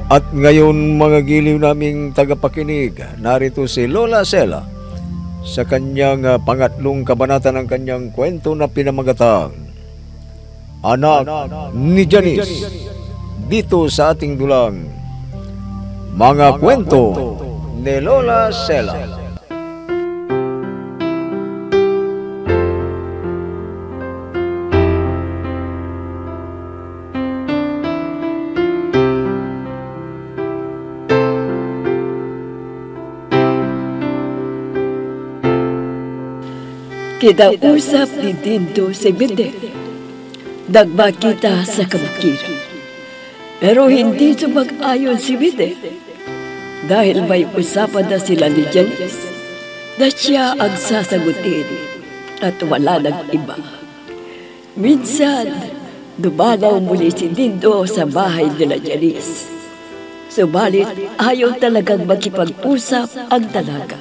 At ngayon mga giliw naming tagapakinig, narito si Lola Sela sa kanyang pangatlong kabanata ng kanyang kwento na pinamagatang Anak ni Janice, dito sa ating dulang Mga Kwento ni Lola Sela. Kinausap ni Dindo si Bidel. Nagmakita sa kabukiran. Pero hindi sumag-ayon si Bidel. Dahil may usapan na sila ni Janice na siya ang sasagutin at wala nang iba. Minsan, dumalaw muli si Dindo sa bahay nila Janice. Subalit, ayaw talagang makipag-usap ang dalaga.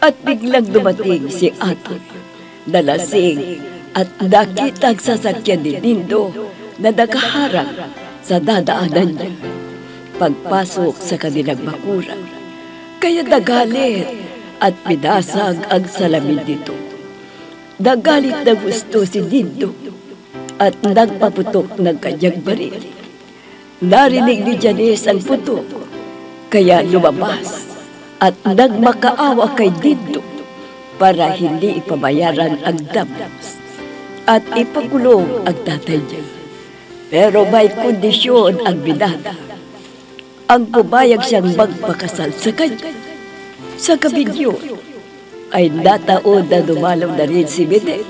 At biglang dumating si Atoy, nalasing at nakita ang sasakyan ni Dindo na nakaharang sa dadaanan niya. Pagpasok sa kanilang bakuran, kaya nagalit at pinasag ang salamin nito. Nagalit na gusto si Dindo at nagpaputok ng kanyang baril. Narinig ni Janice ang putok, kaya lumabas at nagmakaawa kay Dindo para hindi ipabayaran ang damos at ipakulong ang tatay niya. Pero may kondisyon ang binata. Ang pumayag siyang magpakasal sa kanya. Sa gabing yun, ay nataon na dumalaw na rin si Bidel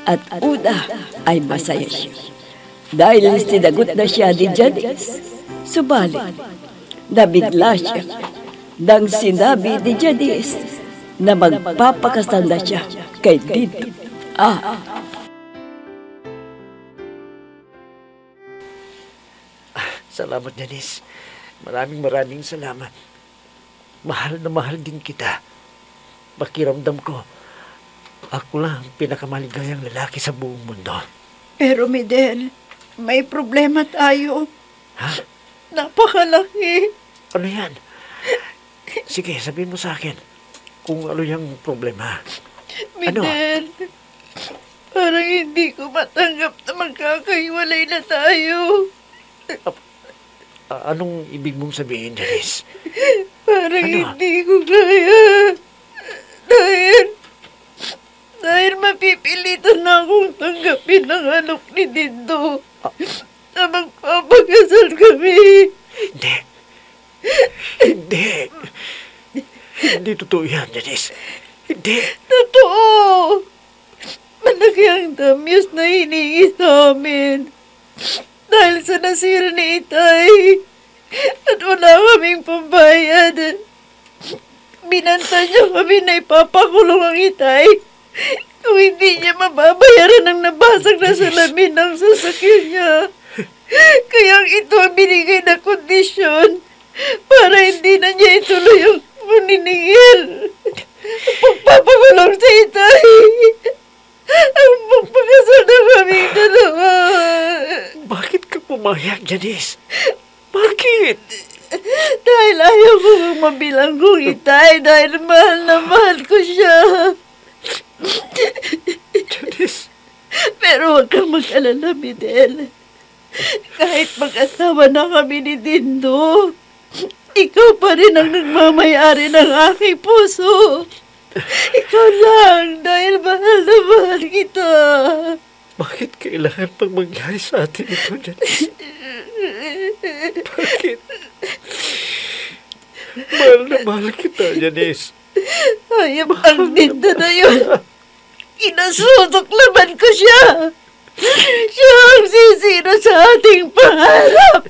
at una ay masaya siya. Dahil sinagot na siya ni Janice, subalit nabigla siya nang sinabi ni Janice na magpapakasal na siya kay Dindo. Salamat, Janice. Maraming salamat. Mahal na mahal din kita. Pakiramdam ko, ako lang ang pinakamaligayang lalaki sa buong mundo. Pero, Midel, may problema tayo. Ha? Napakalaki. Ano yan? Sige, sabihin mo sa akin kung ano yung problema. Midel, parang hindi ko matanggap na magkakahiwalay na tayo. Anong ibig mong sabihin, Janice? Parang hindi ko kaya. Dahil mapipilitan na akong tanggapin ang anak ni Dindo na magpapakasal kami. Hindi totoo yan, Janice. Hindi. Totoo. Malaki ang damyos na hiningi sa amin. Dahil sa nasira ni Itay. At wala kaming pambayad. Binanta niya kami na ipapakulong ang Itay kung hindi niya mababayaran ang nabasag na salamin ng sasakyan niya. Kaya ito ang binigay na kondisyon para hindi na niya ituloy ang paniningil. Pagpapakulong sa Itay. Ang magpakasal na kaming dalawa. Bakit ka pumayag, Janice? Bakit? Dahil ayaw ko mabilang kong Itay dahil mahal na mahal ko siya. Janice. Pero huwag kang mag-alala, Midel. Kahit mag-asawa na kami ni Dindo, ikaw pa rin ang nagmamayari ng aking puso. Ikaw lang, dahil mahal na mahal kita. Bakit kailangan pang mangyari sa atin ito, Janice? Bakit? Mahal na mahal kita, Janice. Ayam ang Dindo na yun. Inasutok laban ko siya. Siya ang sisino sa ating pangarap.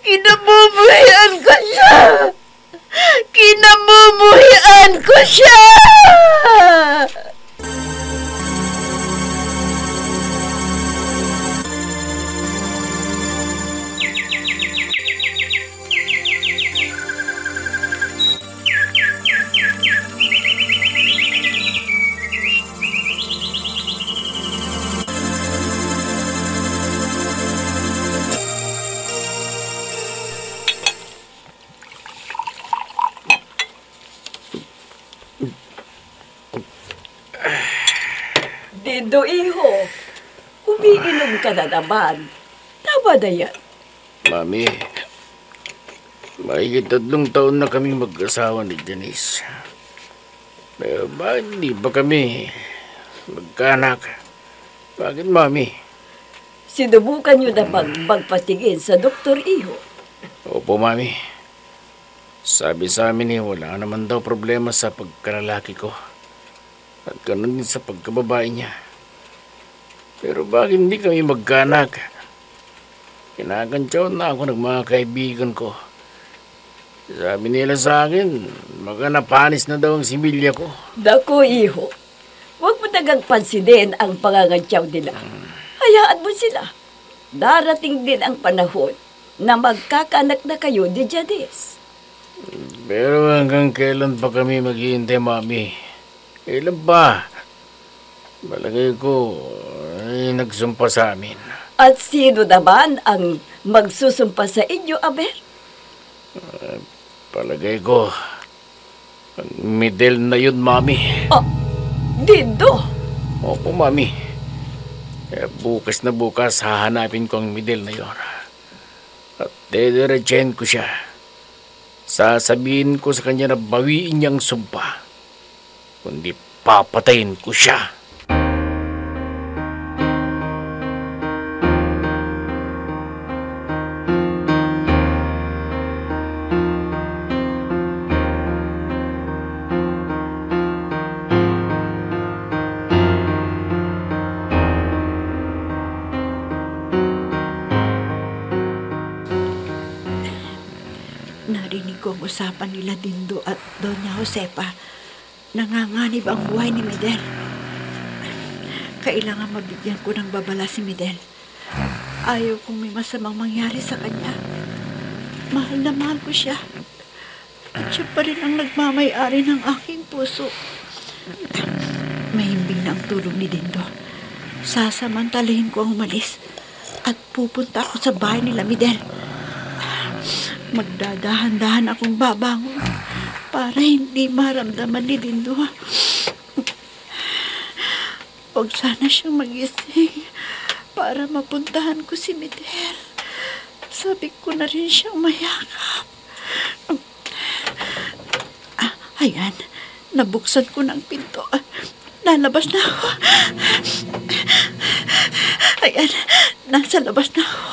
Kinamumuhian ko siya. Kinamumuhian ko siya! Dindo, iho. Umiinom ka na naman. Tama na yan. Mami, mahigit 3 taon na kaming mag-asawa ni Janice. Pero bakit hindi ba kami magkaanak? Bakit, Mami? Sinubukan nyo na bang magpatingin sa Doktor Iho? Opo, Mami. Sabi sa amin wala naman daw problema sa pagkalalaki ko. At ganun din sa pagkababae niya. Pero bakit hindi kami magkaanak? Kinakantsaw na ako ng mga kaibigan ko. Sabi nila sa akin, napanis na daw ang similya ko. Dako, Iho. Huwag mo tagang pansinin ang pangangantyaw nila. Hayaan mo sila. Darating din ang panahon na magkakaanak na kayo ni Janice. Pero hanggang kailan pa kami maghihintay, Mami? Kailan pa? Malagay ko ay nagsumpa sa amin. At sino naman ang magsusumpa sa inyo, Aber? Palagay ko, ang Midel na yun, Mami. Oh, Dindo! Opo, Mami. Bukas na bukas, hahanapin ko ang Midel na yun. At dediretsahin ko siya. Sasabihin ko sa kanya na bawiin niyang sumpa. Kundi papatayin ko siya. Narinig ko ang usapan nila Dindo at Doña Josefa. Nanganganib ang buhay ni Midel. Kailangan mabigyan ko ng babala si Midel. Ayaw kong may masamang mangyari sa kanya. Mahal na mahal ko siya. At siya pa rin ang nagmamay-ari ng aking puso. Mahimbing na ang tulog ni Dindo. Sasamantalahin ko ang umalis at pupunta ako sa bahay nila Midel. Magdadahan-dahan akong babangon para hindi maramdaman ni Dindo. Huwag sana siyang magising para mapuntahan ko si Midel. Sabi ko na rin siyang mayakap. Ayan, nabuksan ko ng pinto. Lalabas na ako. Ayan, nasa labas na ako.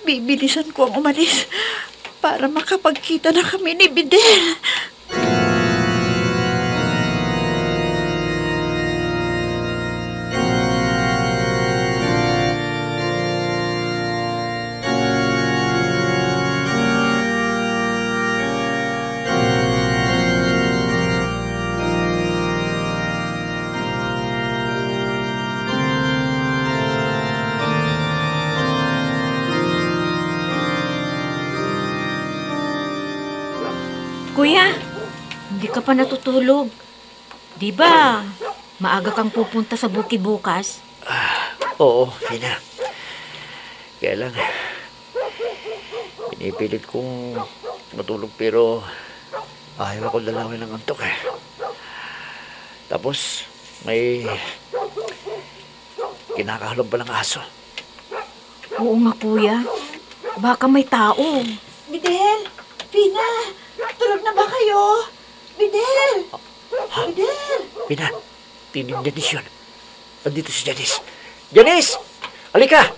Bibilisan ko ang umalis para makapagkita na kami ni Midel. Kuya, hindi ka pa natutulog. Di ba, maaga kang pupunta sa bukid bukas? Oo, Fina. Kaya lang, pinipilit kong matulog pero ayaw ako dalawin ng antok eh. Tapos, may kinakahalong pa ng aso. Oo nga, kuya. Baka may tao. Midel! Pina! Tulog na ba kayo? Midel! Midel! Fina, tinig Janice yun. Andito si Janice. Janice! Halika!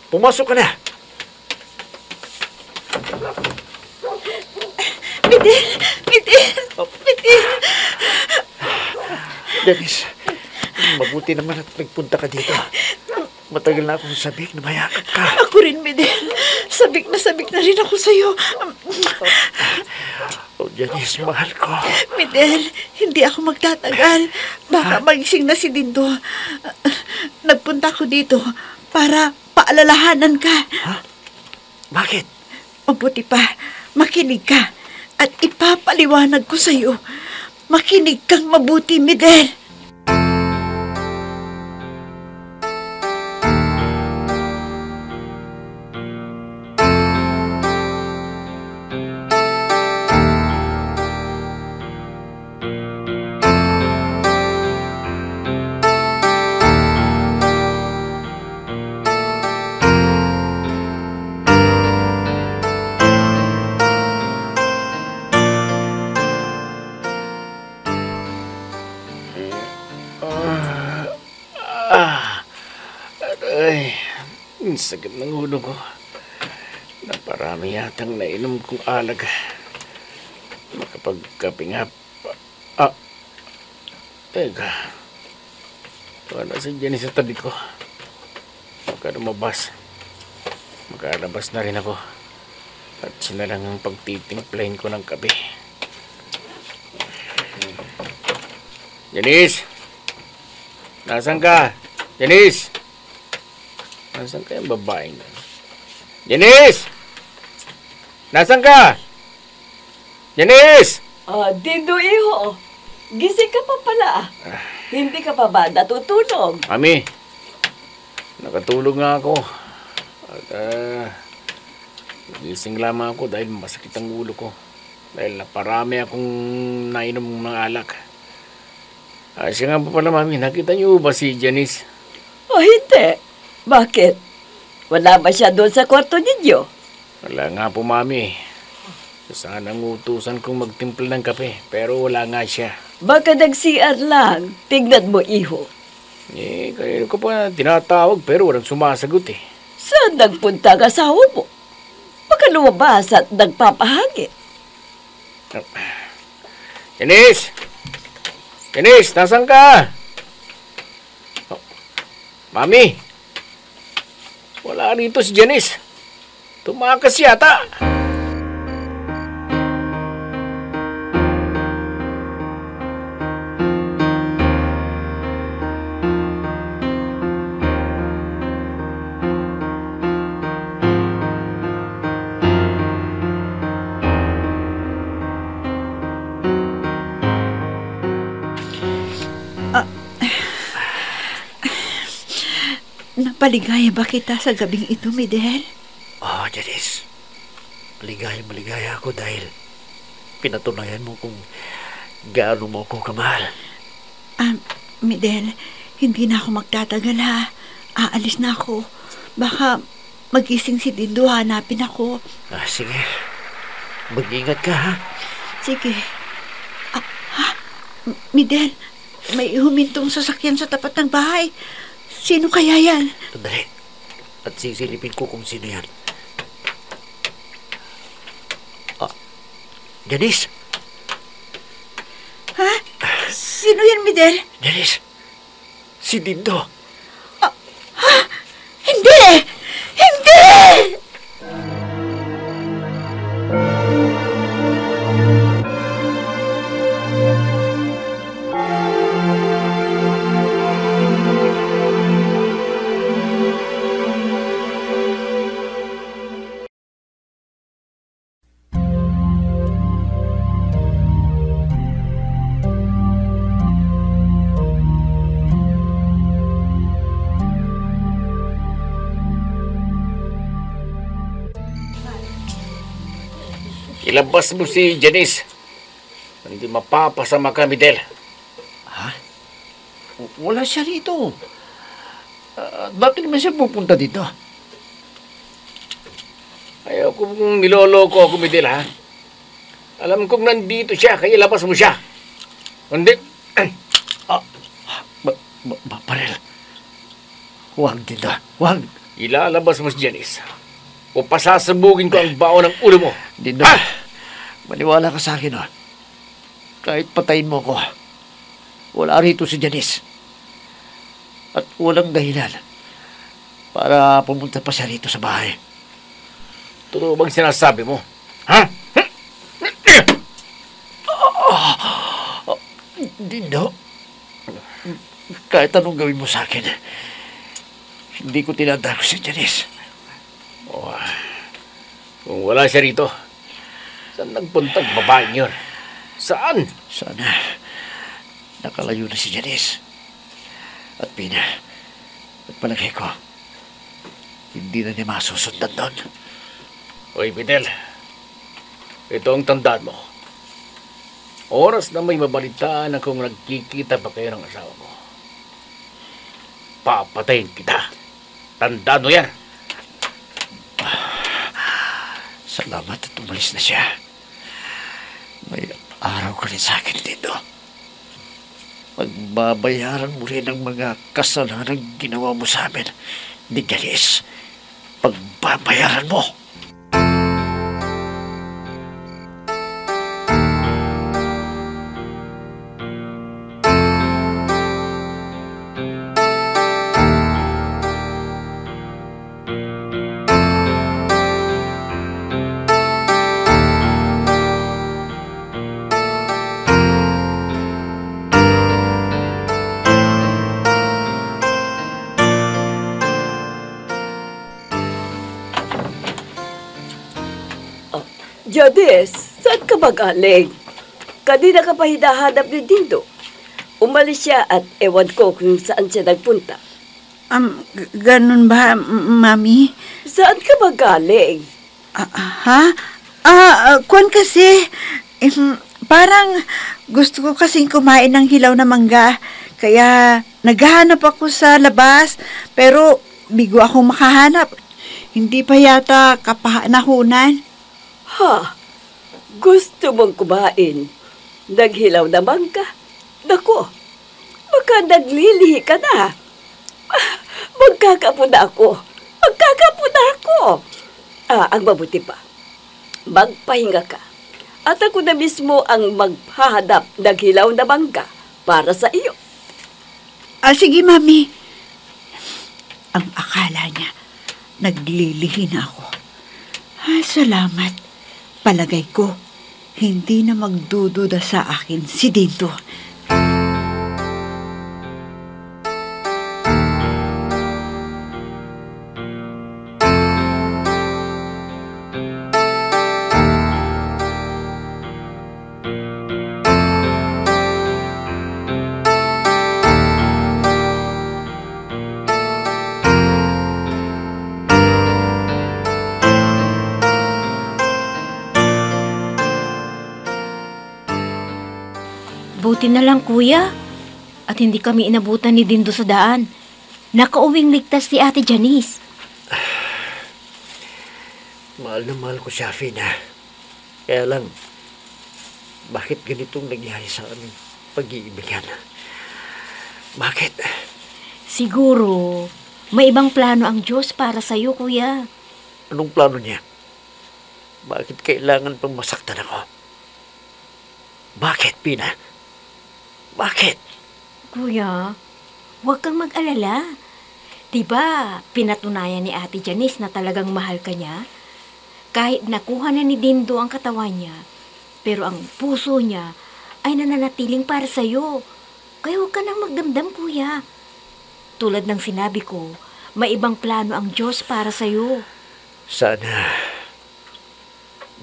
Pumasok ka na. Midel! Midel! Midel! Janice, mabuti naman at nagpunta ka dito. Matagal na akong sabik na mayakap ka. Ako rin, Midel. Sabik na rin ako sa'yo. Oh, Janice, mahal ko. Midel, hindi ako magtatagal. Baka magising na si Dindo. Nagpunta ako dito para paalalahanan ka. Ha? Bakit? Mabuti pa, makinig ka at ipapaliwanag ko sa'yo. Makinig kang mabuti, Midel. sakit ng ulo ko. Naparami yatang nainom kong alag. Makapagkape nga pa. Teka. Wala si Jenny sa tabi ko. Baka lumabas. Makalabas na rin ako. At siya na lang ang pagtitimplahin ko ng kape. Janice! Nasaan ka? Janice! Nasaan ka yung babaeng na? Janice! Nasaan ka? Janice! Dindo, iho. Gising ka pa pala. Hindi ka pa ba natutulog? Mami, nakatulog nga ako. At gising lamang ako dahil masakit ang ulo ko. Dahil naparami akong nainom ng alak. Siya nga pa pala, Mami. Nakita niyo ba si Janice? Hindi. Bakit? Wala ba siya doon sa kwarto ninyo? Wala nga po, Mami. Sana utusan kong magtimpla ng kape, pero wala nga siya. Baka nag-CR lang. Tignan mo, iho. Kanino ko pa tinatawag pero walang sumasagot eh. Saan nagpunta ang asawa mo? Baka lumabas at nagpapahangin. Janice! Janice, nasan ka? Mami! Wala rito si Janice. Tumakas yata. Napaligaya ba kita sa gabing ito, Midel? Janice. Maligaya ako dahil pinatunayan mo kung gaano mo ako kamahal. Midel, hindi na ako magtatagal ha. Aalis na ako. Baka magising si Dindo, hanapin ako. Sige. Mag-ingat ka, ha? Sige. Midel, may humintong sasakyan sa tapat ng bahay. Sino kaya yan? Sandali. At sisilipin ko kung sino yan. Janice? Ha? Sino yan, Midel? Janice? Si Dindo. Hindi! Hindi! Ilabas mo si Janice. Hindi mapapasama ka, Midel. Ha? Wala siya rito. Bakit naman siya pupunta dito? Ayaw kong niloloko ako, Midel, ha? Alam kong nandito siya, kaya ilabas mo siya. Hindi. Parel. Huwag, Dindo. Huwag. Ilalabas mo si Janice. O pasasabugin ko ang baon ng ulo mo. Dindo, maniwala ka sa akin, Kahit patayin mo ko, wala rito si Janice. At walang dahilan para pumunta pa siya rito sa bahay. Totoo bang sinasabi mo? Ha? Dindo, kahit anong gawin mo sa akin, hindi ko tinatago si Janice. Kung wala siya rito, saan nagpuntang babaeng yun? Saan? Sana nakalayo na si Janice. At Pina, at palagay ko, hindi na niya masusundan doon. Hoy, Fidel, ito ang tandaan mo. Oras na may mabalitaan na kung nagkikita pa kayo ng asawa mo, papatayin kita. Tandaan mo yan. Salamat at umalis na siya. May araw ka rin sa akin dito. Magbabayaran mo rin ang mga kasalanan ginawa mo sa amin ni Janice. babayaran mo. Jadis, saan ka ba galing? Kanina ka pa hinahanap ni Dindo. Umalis siya at ewan ko kung saan siya nagpunta. Ganun ba, Mami? Saan ka ba galing? Kwan kasi, parang gusto ko kasing kumain ng hilaw na mangga. Kaya naghahanap ako sa labas, pero bigo akong makahanap. Hindi pa yata kapanahunan. Ha? Gusto mong kumain? Naghilaw na mangga? Naku, baka naglilihi ka na. Magkakapuna ako. Ang mabuti pa, magpahinga ka. At ako na mismo ang maghahanap ng hilaw na mangga para sa iyo. Sige, Mami. Ang akala niya, naglilihi na ako. Salamat. Palagay ko, hindi na magdududa sa akin si Dindo. Buti na lang, kuya. At hindi kami inabutan ni Dindo sa daan. Nakauwing ligtas si Ate Janice. Mahal na mahal ko siya, Fina. Kaya lang, bakit ganitong nangyari sa aming pag-iibigan? Bakit? Siguro, may ibang plano ang Diyos para sa'yo, kuya. Anong plano niya? Bakit kailangan pang masaktan ako? Bakit, Pina? Bakit? Kuya, huwag kang mag-alala. Diba, pinatunayan ni Ate Janice na talagang mahal ka niya? Kahit nakuha na ni Dindo ang katawan niya, pero ang puso niya ay nananatiling para sa'yo. Kaya huwag ka nang magdamdam, kuya. Tulad ng sinabi ko, may ibang plano ang Diyos para sa'yo. Sana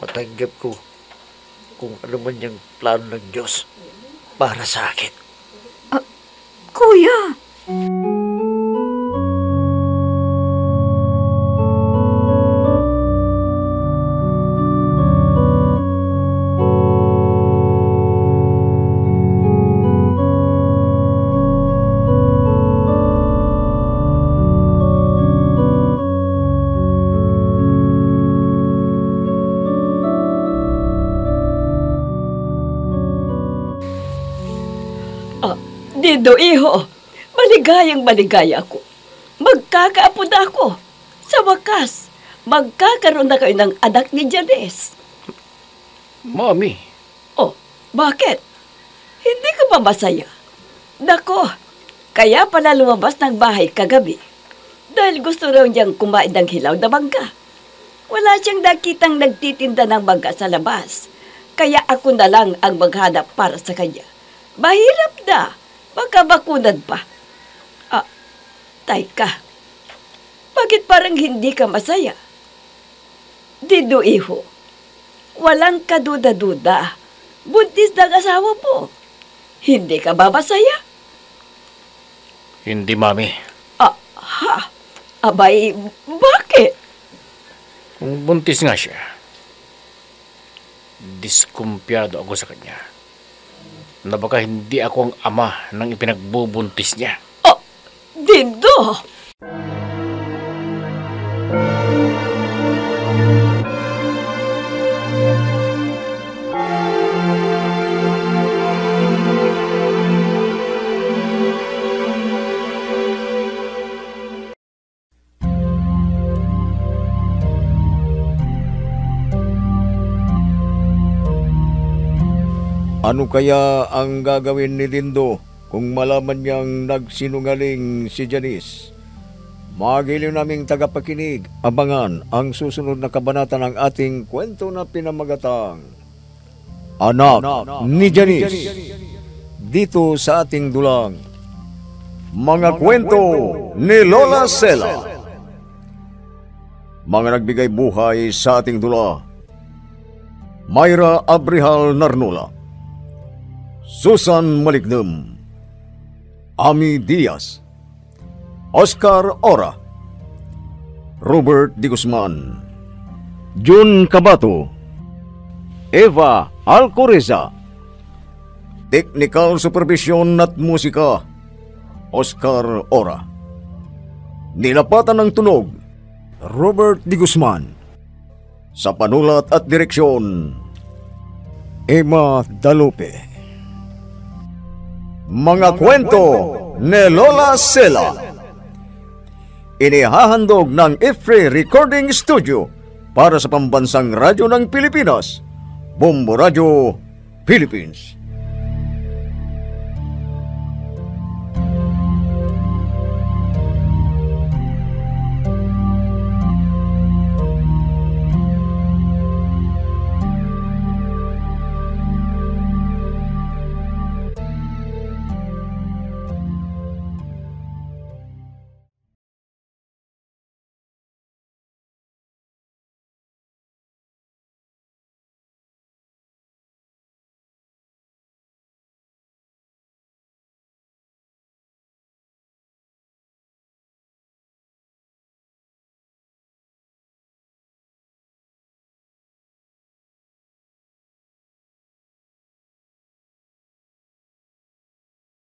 matanggap ko kung ano man yung plano ng Diyos para sa akin. Kuya! Dindo, iho, maligaya ako. Magkakaapod ako. Sa wakas, magkakaroon na kayo ng anak ni Janice. Mami, Oh, bakit? Hindi ka ba masaya? Nako, kaya pala lumabas ng bahay kagabi. Dahil gusto raw niyang kumain ng hilaw na mangga. Wala siyang nakitang nagtitinda ng mangga sa labas. Kaya ako na lang ang maghanap para sa kanya. Mahirap na. Magkabakunan pa. Tayka. Bakit parang hindi ka masaya? Dindo, iho. Walang kaduda-duda. Buntis ng asawa mo. Hindi ka ba masaya? hindi, Mami. Abay, bakit? Kung buntis nga siya, diskumpiyado ako sa kanya na baka hindi ako ang ama ng ipinagbubuntis niya. Dindo! Ano kaya ang gagawin ni Dindo kung malaman niyang nagsinungaling si Janice? Magiliw naming tagapakinig, abangan ang susunod na kabanata ng ating kwento na pinamagatang Anak ni Janice, dito sa ating dulang Mga Kwento ni Lola Sela. Mga nagbigay buhay sa ating dula: Myra Abrihal Narnola, Susan Malignem, Ami Diaz, Oscar Ora, Robert D. Guzman, Jun Cabato, Eva Alcoreza. Technical Supervision at Musika, Oscar Ora. Nilapatan ng tunog, Robert D. Guzman. Sa panulat at direksyon, Emma Dalupe. Mga Kwento ni Lola Sela. Inihahandog ng IFRE Recording Studio para sa Pambansang Radyo ng Pilipinas, Bombo Radio, Philippines.